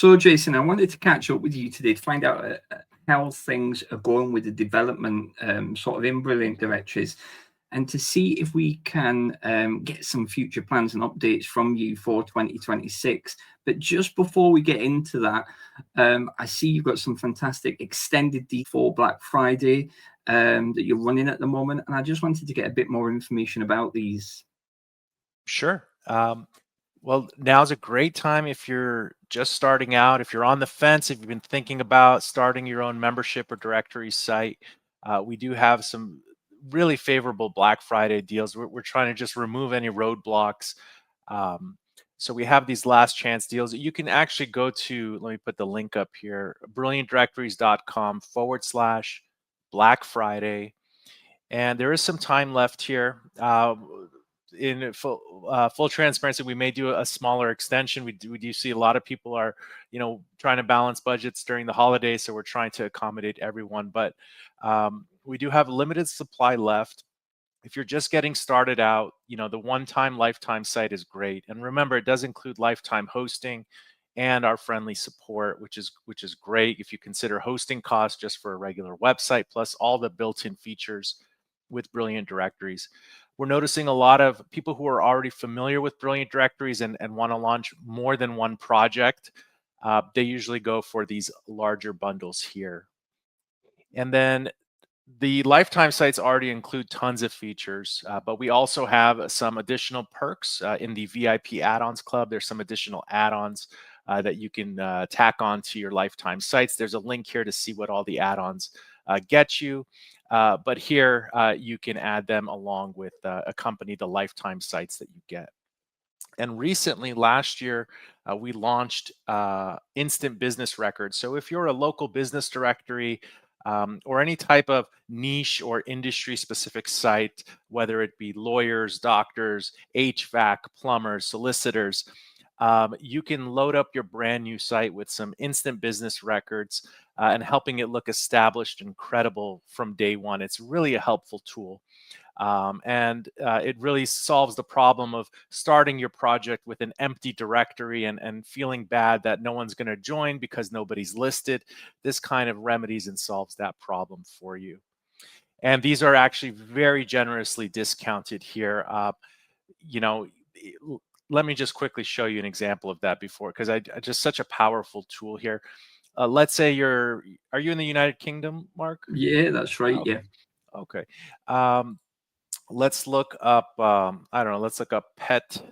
So, Jason, I wanted to catch up with you today to find out how things are going with the development sort of in Brilliant Directories, and to see if we can get some future plans and updates from you for 2026. But just before we get into that, I see you've got some fantastic extended D4 Black Friday that you're running at the moment, and I just wanted to get a bit more information about these. Sure. Well, now's a great time if you're just starting out, if you're on the fence, if you've been thinking about starting your own membership or directory site. We do have some really favorable Black Friday deals. We're trying to just remove any roadblocks. So we have these last chance deals. You can actually go to, let me put the link up here, brilliantdirectories.com/Black Friday. And there is some time left here. In full transparency, we may do a smaller extension. We do see a lot of people are, trying to balance budgets during the holidays, so we're trying to accommodate everyone. But we do have limited supply left. If you're just getting started out, the one-time lifetime site is great. And remember, it does include lifetime hosting and our friendly support, which is great if you consider hosting costs just for a regular website, plus all the built-in features with Brilliant Directories. We're noticing a lot of people who are already familiar with Brilliant Directories and want to launch more than one project. They usually go for these larger bundles here. And then the lifetime sites already include tons of features, but we also have some additional perks in the VIP Add-Ons Club. There's some additional add-ons that you can tack on to your lifetime sites. There's a link here to see what all the add-ons get you. But here you can add them along with accompany the lifetime sites that you get. And recently, last year, we launched instant business records. So if you're a local business directory or any type of niche or industry specific site, whether it be lawyers, doctors, HVAC, plumbers, solicitors, you can load up your brand new site with some instant business records and helping it look established and credible from day one. It's really a helpful tool. And it really solves the problem of starting your project with an empty directory and feeling bad that no one's going to join because nobody's listed. This kind of remedies and solves that problem for you. And these are actually very generously discounted here. Let me just quickly show you an example of that because I just such a powerful tool here. Let's say are you in the United Kingdom, Mark? Yeah, that's right. Oh, yeah. Okay. Let's look up, I don't know, let's look up pet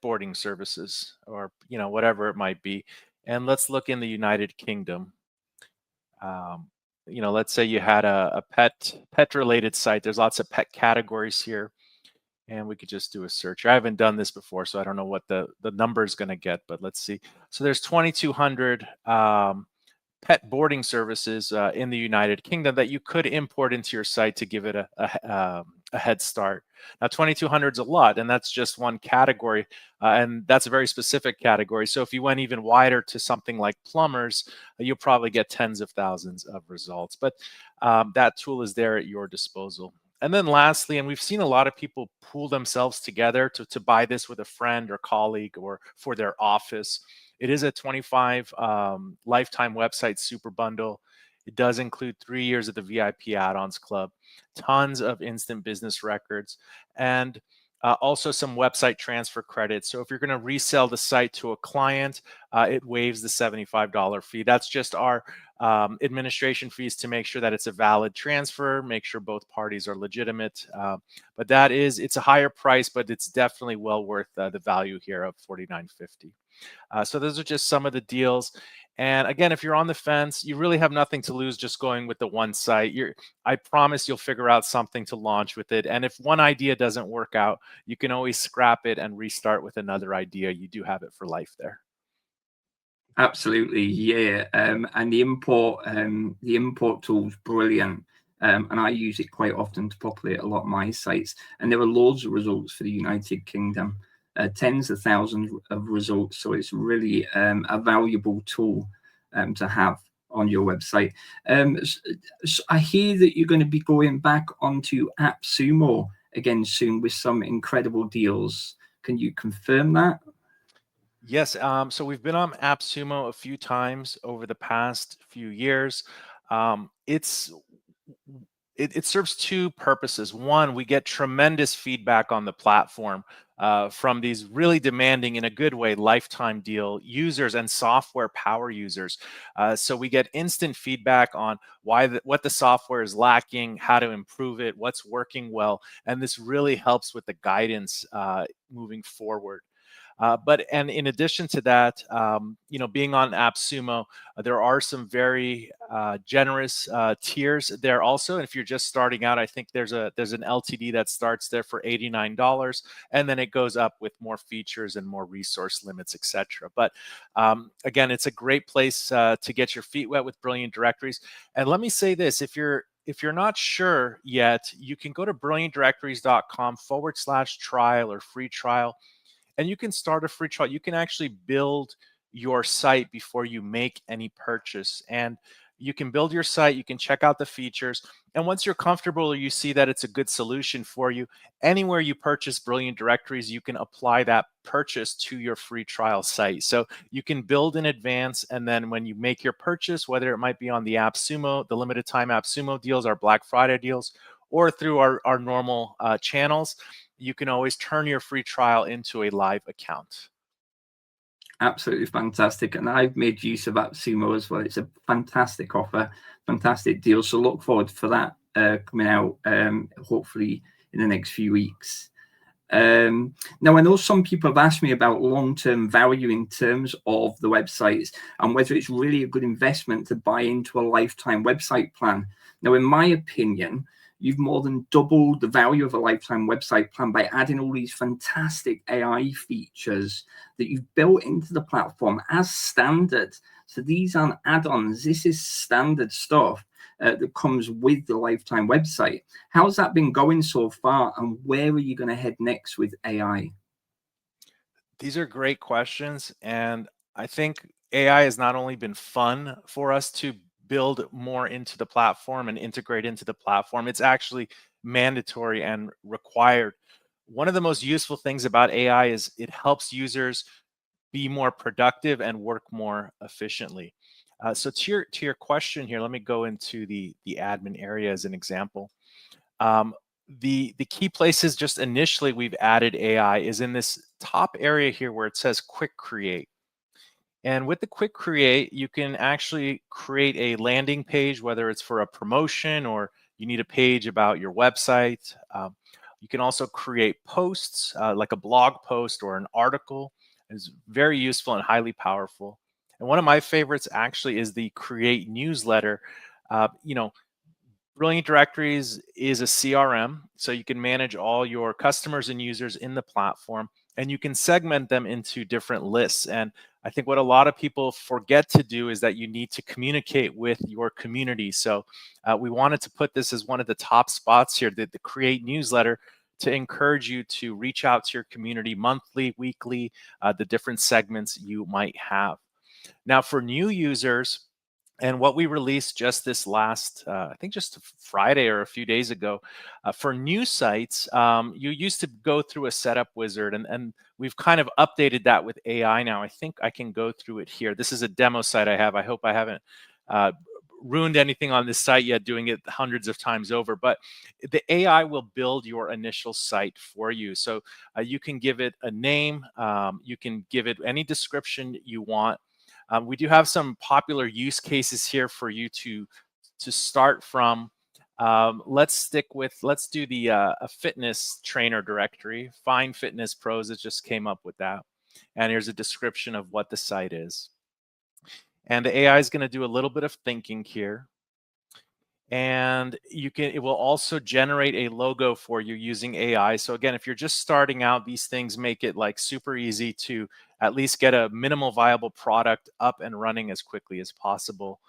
boarding services or, whatever it might be. And let's look in the United Kingdom. Let's say you had a pet related site. There's lots of pet categories here. And we could just do a search. I haven't done this before, so I don't know what the number is going to get, but let's see. So there's 2,200 pet boarding services in the United Kingdom that you could import into your site to give it a head start. Now, 2,200 is a lot, and that's just one category, and that's a very specific category. So if you went even wider to something like plumbers, you'll probably get tens of thousands of results. But that tool is there at your disposal. And then lastly, and we've seen a lot of people pool themselves together to buy this with a friend or colleague or for their office. It is a 25 lifetime website super bundle. It does include 3 years of the VIP Add-Ons Club, tons of instant business records, and also some website transfer credits. So if you're going to resell the site to a client, it waives the $75 fee. That's just our administration fees to make sure that it's a valid transfer, make sure both parties are legitimate. But it's a higher price, but it's definitely well worth the value here of $49.50. So those are just some of the deals. And again, if you're on the fence, you really have nothing to lose just going with the one site. I promise you'll figure out something to launch with it. And if one idea doesn't work out, you can always scrap it and restart with another idea. You do have it for life there. Absolutely, yeah. And the import tool's brilliant. And I use it quite often to populate a lot of my sites. And there are loads of results for the United Kingdom. Tens of thousands of results, so it's really a valuable tool to have on your website. So I hear that you're going to be going back onto AppSumo again soon with some incredible deals. Can you confirm that? Yes, so we've been on AppSumo a few times over the past few years. It's it serves two purposes. One, we get tremendous feedback on the platform from these really demanding, in a good way, lifetime deal users and software power users. So we get instant feedback on what the software is lacking, how to improve it, what's working well, and this really helps with the guidance moving forward. And in addition to that, being on AppSumo, there are some very generous tiers there also. And if you're just starting out, I think there's an LTD that starts there for $89, and then it goes up with more features and more resource limits, etc. But again, it's a great place to get your feet wet with Brilliant Directories. And let me say this: if you're not sure yet, you can go to brilliantdirectories.com/trial or free trial, and you can start a free trial. You can actually build your site before you make any purchase. And you can build your site, you can check out the features. And once you're comfortable or you see that it's a good solution for you, anywhere you purchase Brilliant Directories, you can apply that purchase to your free trial site. So you can build in advance. And then when you make your purchase, whether it might be on the AppSumo, the limited time AppSumo deals, our Black Friday deals, or through our normal channels, you can always turn your free trial into a live account. Absolutely fantastic. And I've made use of AppSumo as well. It's a fantastic offer, fantastic deal. So look forward for that coming out hopefully in the next few weeks. Now, I know some people have asked me about long-term value in terms of the websites and whether it's really a good investment to buy into a lifetime website plan. Now, in my opinion, you've more than doubled the value of a lifetime website plan by adding all these fantastic AI features that you've built into the platform as standard. So these aren't add-ons. This is standard stuff that comes with the lifetime website. How's that been going so far, and where are you going to head next with AI? These are great questions. And I think AI has not only been fun for us to build more into the platform and integrate into the platform, it's actually mandatory and required. One of the most useful things about AI is it helps users be more productive and work more efficiently. So to your question here, let me go into the admin area as an example. Um, the key places just initially we've added AI is in this top area here where it says quick create. And with the quick create, you can actually create a landing page, whether it's for a promotion or you need a page about your website. You can also create posts like a blog post or an article. It's very useful and highly powerful. And one of my favorites actually is the create newsletter. Uh, you know, Brilliant Directories is a CRM, so you can manage all your customers and users in the platform, and you can segment them into different lists. And I think what a lot of people forget to do is that you need to communicate with your community. So we wanted to put this as one of the top spots here, the Create newsletter, to encourage you to reach out to your community monthly, weekly, the different segments you might have. Now, for new users, and what we released just this last, I think just Friday or a few days ago, for new sites, you used to go through a setup wizard, and we've kind of updated that with AI now. I think I can go through it here. This is a demo site I have. I hope I haven't uh, ruined anything on this site yet, doing it hundreds of times over. But the AI will build your initial site for you. So you can give it a name. You can give it any description you want. We do have some popular use cases here for you to start from. Let's do the a fitness trainer directory. Find Fitness Pros. It just came up with that. And here's a description of what the site is. And the AI is going to do a little bit of thinking here. And it will also generate a logo for you using AI. So again, if you're just starting out, these things make it like super easy to at least get a minimal viable product up and running as quickly as possible.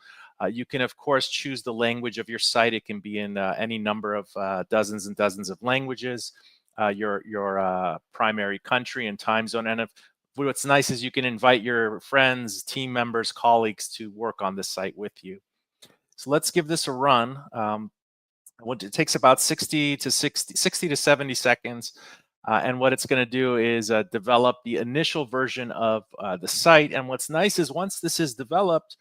You can of course choose the language of your site. It can be in any number of dozens and dozens of languages, your primary country and time zone. And what's nice is you can invite your friends, team members, colleagues to work on the site with you. So let's give this a run. It takes about 60 to 70 seconds. And what it's going to do is develop the initial version of the site. And what's nice is once this is developed,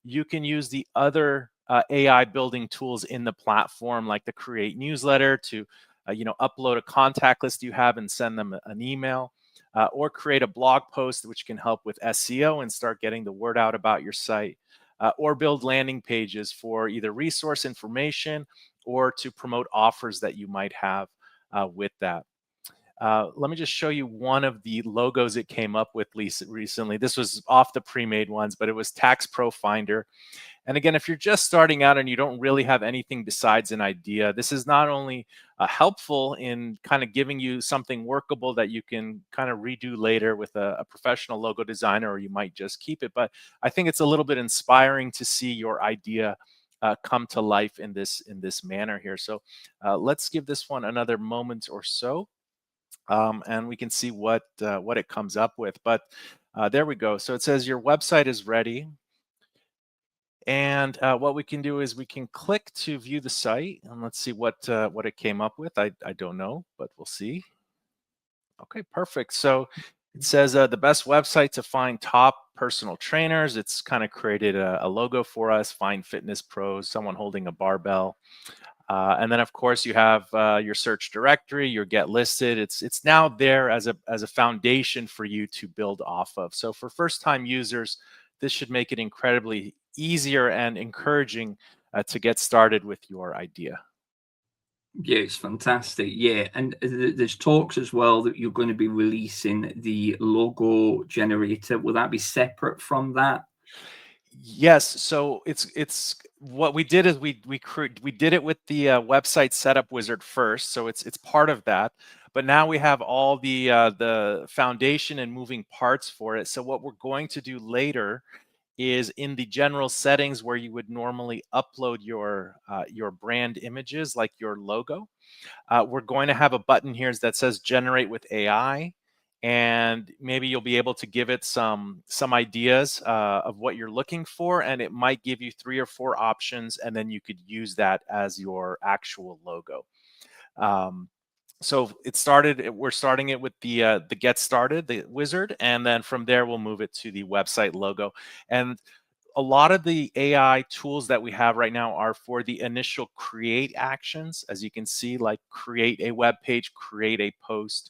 you can use the other AI building tools in the platform, like the create newsletter to upload a contact list you have and send them an email, or create a blog post which can help with SEO and start getting the word out about your site, or build landing pages for either resource information or to promote offers that you might have with that. Let me just show you one of the logos it came up with recently. This was off the pre-made ones, but it was Tax Pro Finder. And again, if you're just starting out and you don't really have anything besides an idea, this is not only helpful in kind of giving you something workable that you can kind of redo later with a professional logo designer, or you might just keep it, but I think it's a little bit inspiring to see your idea come to life in this manner here. So let's give this one another moment or so. And we can see what it comes up with. But there we go. So it says your website is ready. And what we can do is we can click to view the site, and let's see what it came up with. I don't know, but we'll see. Okay, perfect. So it says the best website to find top personal trainers. It's kind of created a logo for us. Find fitness pros, someone holding a barbell. And then, of course, you have your search directory, your get listed. It's now there as a foundation for you to build off of. So for first-time users, this should make it incredibly easier and encouraging to get started with your idea. Yeah, it's fantastic. Yeah, and there's talks as well that you're going to be releasing the logo generator. Will that be separate from that? Yes, so it's what we did is we did it with the website setup wizard first, so it's part of that. But now we have all the foundation and moving parts for it. So what we're going to do later is in the general settings where you would normally upload your brand images, like your logo. We're going to have a button here that says generate with AI, and maybe you'll be able to give it some ideas of what you're looking for, and it might give you 3 or 4 options, and then you could use that as your actual logo. So we're starting it with the get started, the wizard, and then from there we'll move it to the website logo. And a lot of the AI tools that we have right now are for the initial create actions, as you can see, like create a web page, create a post.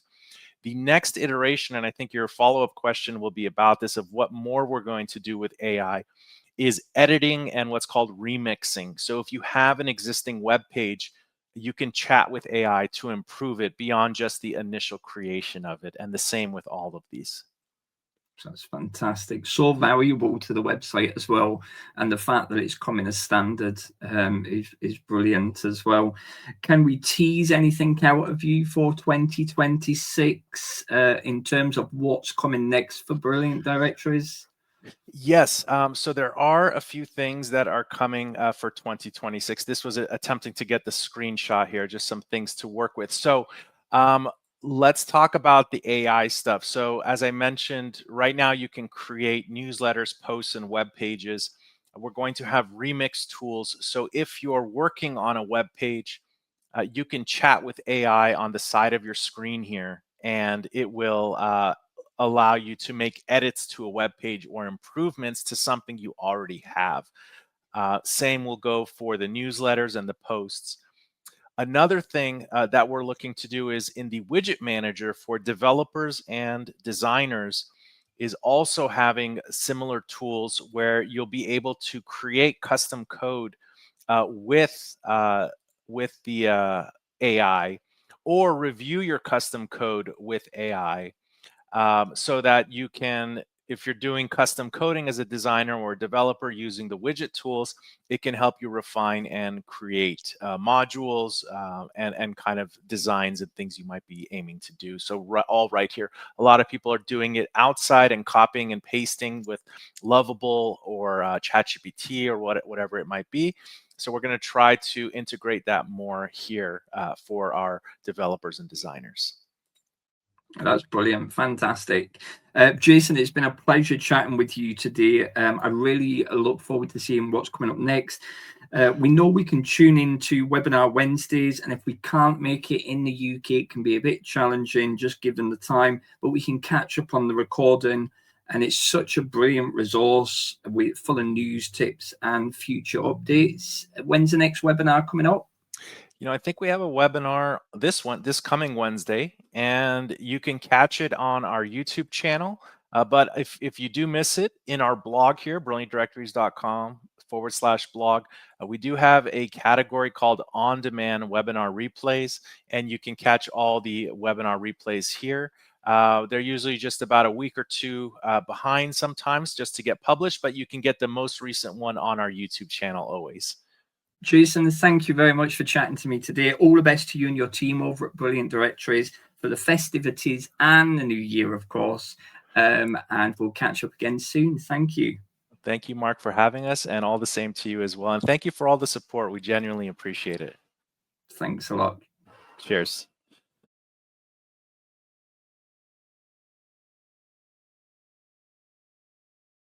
The next iteration, and I think your follow-up question will be about this, of what more we're going to do with AI, is editing and what's called remixing. So if you have an existing web page, you can chat with AI to improve it beyond just the initial creation of it, and the same with all of these. That's fantastic. So valuable to the website as well, and the fact that it's coming as standard is brilliant as well. Can we tease anything out of you for 2026 in terms of what's coming next for Brilliant Directories? Yes, so there are a few things that are coming for 2026. This was attempting to get the screenshot here, just some things to work with. So let's talk about the AI stuff. So as I mentioned, right now you can create newsletters, posts, and web pages. We're going to have remix tools. So if you're working on a web page, you can chat with AI on the side of your screen here, and it will allow you to make edits to a web page or improvements to something you already have. Same will go for the newsletters and the posts. Another thing that we're looking to do is in the Widget Manager for developers and designers is also having similar tools where you'll be able to create custom code with the AI, or review your custom code with AI, so that you can, if you're doing custom coding as a designer or a developer using the widget tools, it can help you refine and create modules and kind of designs and things you might be aiming to do. So all right here, a lot of people are doing it outside and copying and pasting with Lovable or ChatGPT or whatever it might be. So we're going to try to integrate that more here for our developers and designers. That's brilliant. Fantastic. Jason, it's been a pleasure chatting with you today. I really look forward to seeing what's coming up next. We know we can tune into Webinar Wednesdays, and if we can't make it in the UK, it can be a bit challenging just given the time, but we can catch up on the recording. And it's such a brilliant resource with full of news, tips, and future updates. When's the next webinar coming up? I think we have a webinar this coming Wednesday, and you can catch it on our YouTube channel. But if you do miss it, in our blog here, brilliantdirectories.com/blog, we do have a category called on-demand webinar replays, and you can catch all the webinar replays here. They're usually just about a week or two behind sometimes just to get published, but you can get the most recent one on our YouTube channel always. Jason, thank you very much for chatting to me today. All the best to you and your team over at Brilliant Directories for the festivities and the new year, of course. And we'll catch up again soon. Thank you. Thank you, Mark, for having us, and all the same to you as well. And thank you for all the support. We genuinely appreciate it. Thanks a lot. Cheers.